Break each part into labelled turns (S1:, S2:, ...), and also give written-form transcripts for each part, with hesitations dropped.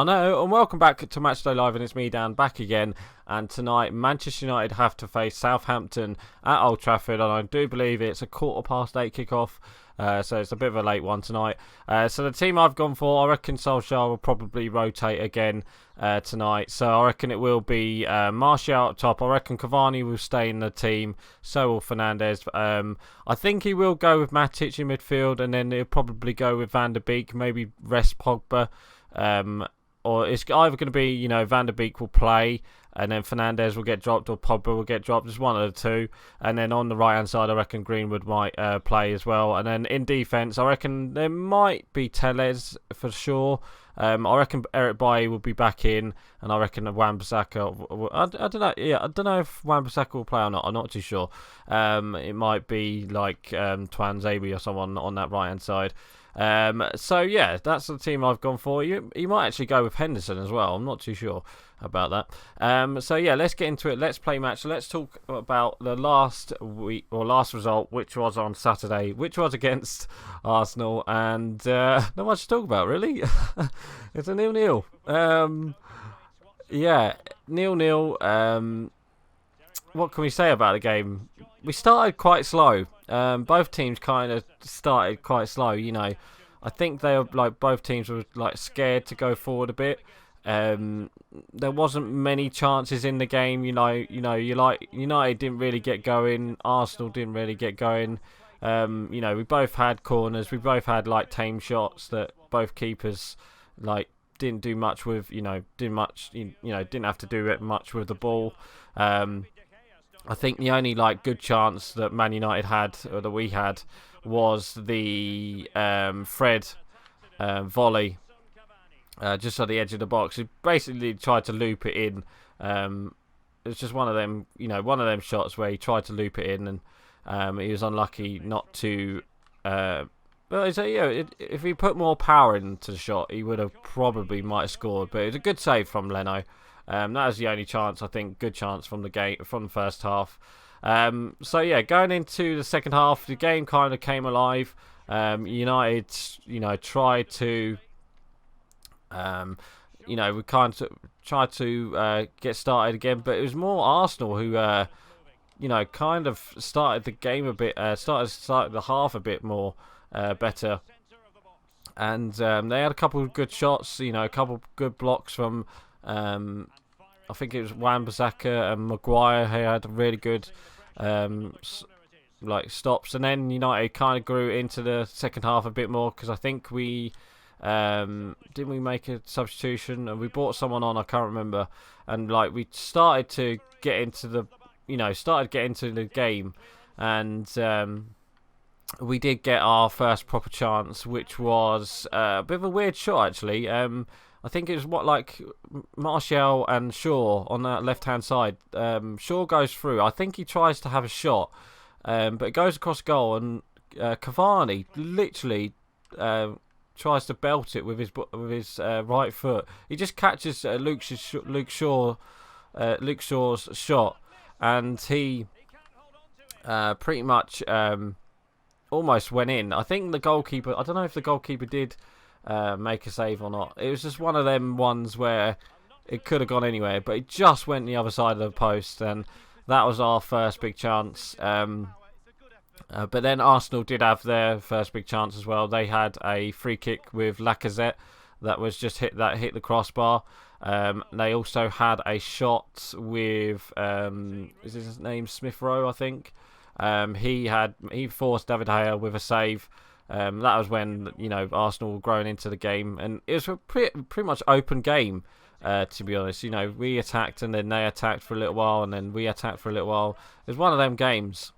S1: Arno, and welcome back to Matchday Live, and it's me, Dan, back again. And tonight, Manchester United have to face Southampton at Old Trafford, and I do believe it's a 8:15 kickoff, so it's a bit of a late one tonight. So the team I've gone for, I reckon Solskjaer will probably rotate again tonight. So I reckon it will be Martial up top. I reckon Cavani will stay in the team, so will Fernandes. I think he will go with Matic in midfield, and then he'll probably go with Van der Beek, maybe rest Pogba. Or it's either going to be, Van der Beek will play and then Fernandes will get dropped or Pogba will get dropped. Just one of the two. And then on the right-hand side, I reckon Greenwood might play as well. And then in defence, I reckon there might be Telles for sure. I reckon Eric Bailly will be back in, and I reckon Wan-Bissaka. I don't know. Yeah, I don't know if Wan-Bissaka will play or not. I'm not too sure. It might be like Twan Zabi or someone on that right-hand side. So yeah, that's the team I've gone for. You might actually go with Henderson as well. I'm not too sure about that. So yeah, let's get into it. Let's play match. Let's talk about the last result, which was on Saturday, which was against Arsenal, and not much to talk about really. It's a 0-0. Yeah, 0-0. What can we say about the game? We started quite slow. Both teams kind of started quite slow. I think they were both teams were scared to go forward a bit. There wasn't many chances in the game. United didn't really get going. Arsenal didn't really get going. We both had corners. We both had tame shots that both keepers didn't do much with. Didn't have to do it much with the ball. I think the only good chance that Man United had, or that we had, was the Fred volley just on the edge of the box. He basically tried to loop it in. It was just one of them, shots where he tried to loop it in, and he was unlucky not to. If he put more power into the shot, he would have probably might have scored. But it was a good save from Leno. That was the only chance, I think, good chance from the game, from the first half. So yeah, going into the second half, the game kind of came alive. United, tried to, we kind of tried to get started again, but it was more Arsenal who, kind of started the game a bit, started the half a bit more better. And they had a couple of good shots, a couple of good blocks from. I think it was Wan-Bissaka and Maguire who had really good stops, and then United kind of grew into the second half a bit more, because I think we didn't we make a substitution and we brought someone on, I can't remember, and we started to get into the game, and we did get our first proper chance, which was a bit of a weird shot actually. I think it was Martial and Shaw on that left-hand side. Shaw goes through. I think he tries to have a shot, but it goes across goal, and Cavani literally tries to belt it with his right foot. He just catches Luke Shaw's shot, and he pretty much almost went in. I think the goalkeeper. I don't know if the goalkeeper did make a save or not. It was just one of them ones where it could have gone anywhere, but it just went the other side of the post, and that was our first big chance. But then Arsenal did have their first big chance as well. They had a free kick with Lacazette that was just hit the crossbar. They also had a shot with is his name Smith Rowe, I think. He forced David De Gea with a save. That was when Arsenal were growing into the game, and it was a pretty much open game. To be honest, we attacked and then they attacked for a little while, and then we attacked for a little while. It was one of them games.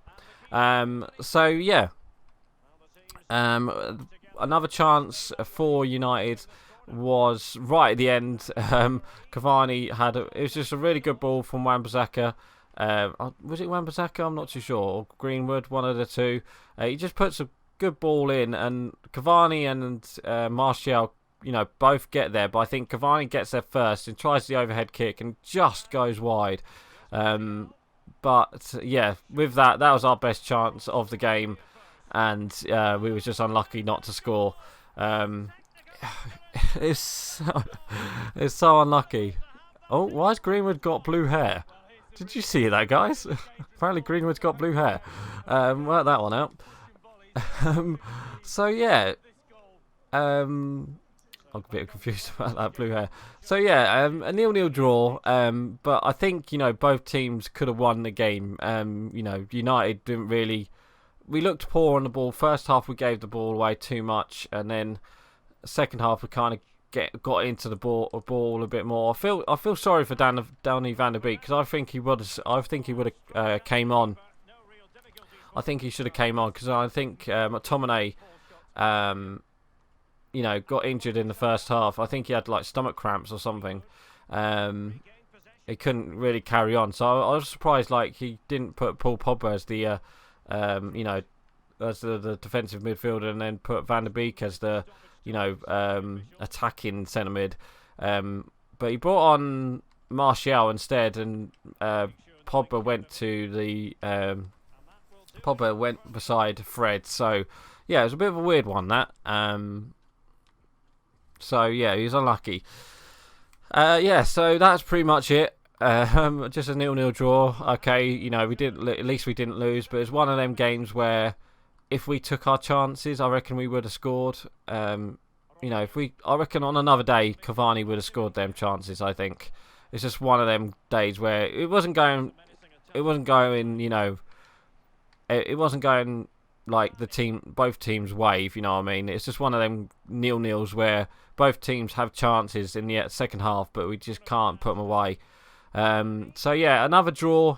S1: So yeah, another chance for United was right at the end. Cavani had it was just a really good ball from Wan-Bissaka. Was it Wan-Bissaka? I'm not too sure. Or Greenwood, one of the two. He just puts a good ball in, and Cavani and Martial, both get there, but I think Cavani gets there first and tries the overhead kick and just goes wide. But yeah, with that was our best chance of the game, and we were just unlucky not to score. it's so unlucky. Oh, why has Greenwood got blue hair? Did you see that, guys? Apparently Greenwood's got blue hair. Work that one out. So yeah, I'm a bit confused about that blue hair. So yeah, a 0-0 draw. But I think both teams could have won the game. United didn't really. We looked poor on the ball. First half we gave the ball away too much, and then second half we kind of got into the ball a bit more. I feel sorry for Donny van der Beek because I think he would have came on. I think he should have came on because I think McTominay got injured in the first half. I think he had like stomach cramps or something. He couldn't really carry on. So I was surprised like he didn't put Paul Pogba as the as the defensive midfielder and then put Van der Beek as the attacking centre mid. But he brought on Martial instead, and Pogba went beside Fred. So yeah, it was a bit of a weird one that. So yeah, he was unlucky. So that's pretty much it. Just a 0-0 draw. Okay, at least we didn't lose, but it's one of them games where if we took our chances, I reckon we would have scored. I reckon on another day, Cavani would have scored them chances. I think it's just one of them days where it wasn't going like both teams wave. You know what I mean? It's just one of them 0-0s where both teams have chances in the second half, but we just can't put them away. So yeah, another draw.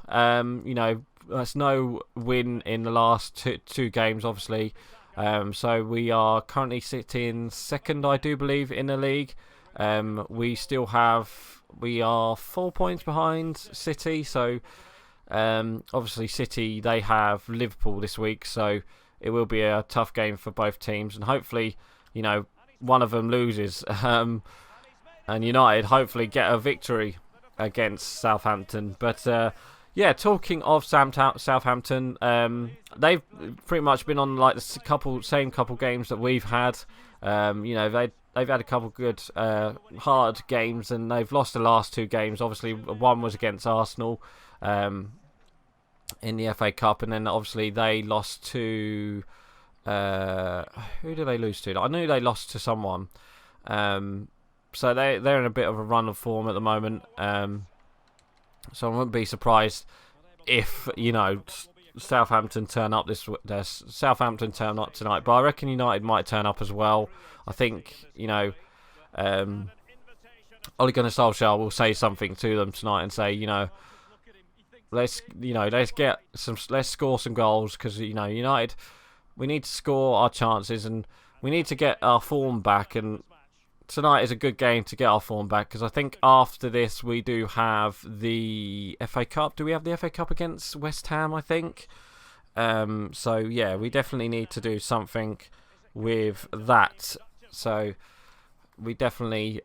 S1: That's no win in the last two games, obviously. So we are currently sitting second, I do believe, in the league. We are 4 points behind City. So obviously City, they have Liverpool this week, so it will be a tough game for both teams, and hopefully one of them loses, and United hopefully get a victory against Southampton. But talking of Southampton, they've pretty much been on like the same couple games that we've had. They've had a couple good hard games, and they've lost the last two games. Obviously, one was against Arsenal in the FA Cup, and then obviously they lost to who did they lose to? I knew they lost to someone. So they're in a bit of a run of form at the moment. So I wouldn't be surprised if Southampton turn up Southampton turn up tonight. But I reckon United might turn up as well. I think Ole Gunnar Solskjaer will say something to them tonight and say let's score some goals, because United, we need to score our chances and we need to get our form back, and tonight is a good game to get our form back, because I think after this we do have the FA Cup. Do we have the FA Cup against West Ham, I think? So yeah, we definitely need to do something with that. So we definitely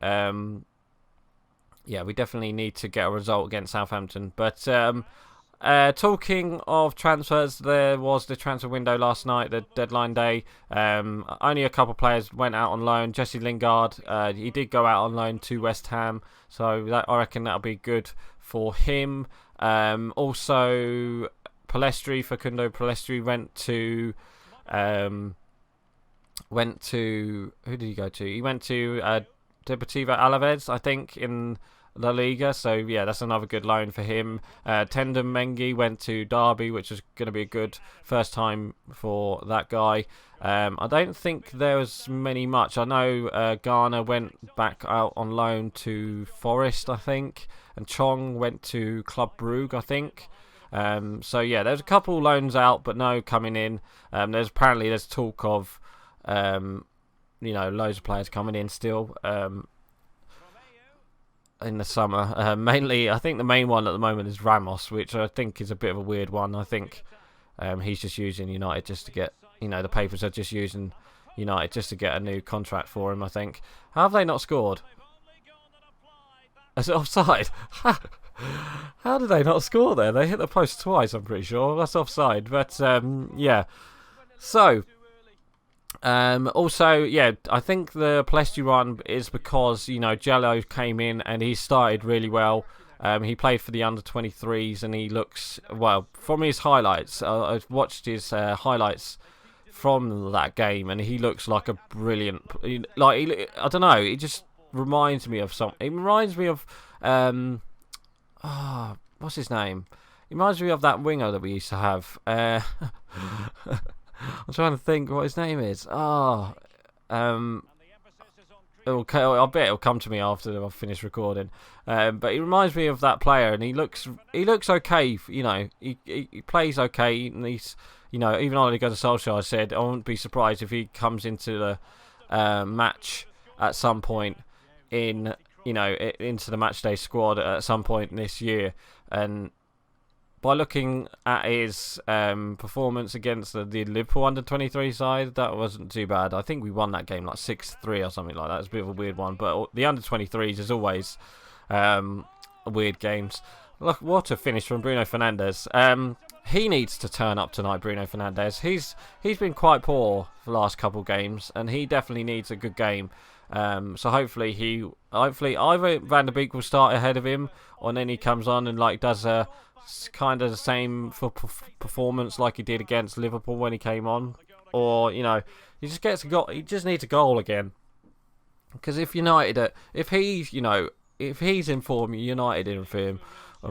S1: need to get a result against Southampton. But talking of transfers, there was the transfer window last night, the deadline day. Only a couple of players went out on loan. Jesse Lingard, he did go out on loan to West Ham, so I reckon that'll be good for him. Also, Facundo Palestri went to who did he go to? He went to Deportivo Alaves, I think, in La Liga. So yeah, that's another good loan for him. Tendon Mengi went to Derby, which is going to be a good first time for that guy. I don't think there was much. I know Garner went back out on loan to Forest, I think, and Chong went to Club Brugge, I think. So yeah, there's a couple loans out, but no coming in. There's talk of loads of players coming in still in the summer. Mainly, I think the main one at the moment is Ramos, which I think is a bit of a weird one. I think he's just using United just to get, the papers are just using United just to get a new contract for him, I think. How have they not scored? Is it offside? How did they not score there? They hit the post twice, I'm pretty sure. That's offside. But, yeah. So, Also, yeah, I think the Plesty run is because, you know, Jello came in and he started really well. He played for the under-23s and he looks, well, from his highlights, I've watched his highlights from that game and he looks like a brilliant, I don't know, it just reminds me of something. It reminds me of, what's his name? It reminds me of that winger that we used to have. I'm trying to think what his name is. I bet it'll come to me after I've finished recording. But he reminds me of that player, and he looks okay. You know, he plays okay, and he's, you know, even Ole Gunnar Solskjaer said I wouldn't be surprised if he comes into the match at some point in, you know, into the matchday squad at some point this year, and by looking at his performance against the Liverpool under-23 side, that wasn't too bad. I think we won that game like 6-3 or something like that. It's a bit of a weird one, but the under-23s is always weird games. Look, what a finish from Bruno Fernandes. He needs to turn up tonight, Bruno Fernandes. He's been quite poor for the last couple games, and he definitely needs a good game. So hopefully either Van der Beek will start ahead of him, or then he comes on and like does a kind of the same for performance like he did against Liverpool when he came on, or, you know, he just gets a goal. He just needs a goal again, because if United, if he's in form, United in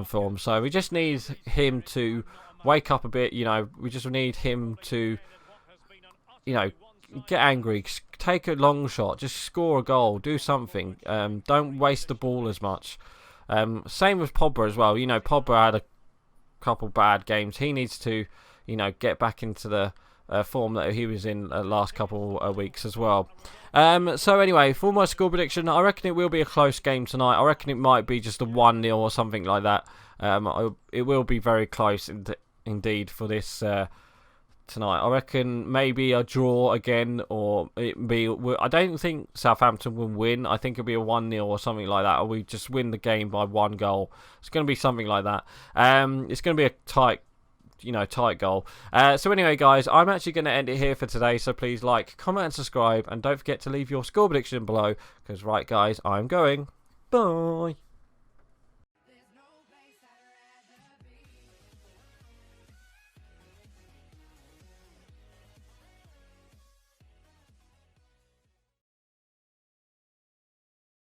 S1: form. So we just need him to wake up a bit. You know, we just need him to, you know, get angry, take a long shot, just score a goal, do something. Don't waste the ball as much. Same with Pogba as well. You know, Pogba had a couple bad games. He needs to, you know, get back into the form that he was in the last couple of weeks as well. So anyway, for my score prediction, I reckon it will be a close game tonight. I reckon it might be just a 1-0 or something like that. It will be very close indeed for this tonight. I reckon maybe a draw again, or I don't think Southampton will win. I think it'll be a 1-0 or something like that, or we just win the game by 1 goal. It's going to be something like that. It's going to be a tight goal. So anyway, guys, I'm actually going to end it here for today. So please like, comment, and subscribe, and don't forget to leave your score prediction below. Because right, guys, I'm going. Bye.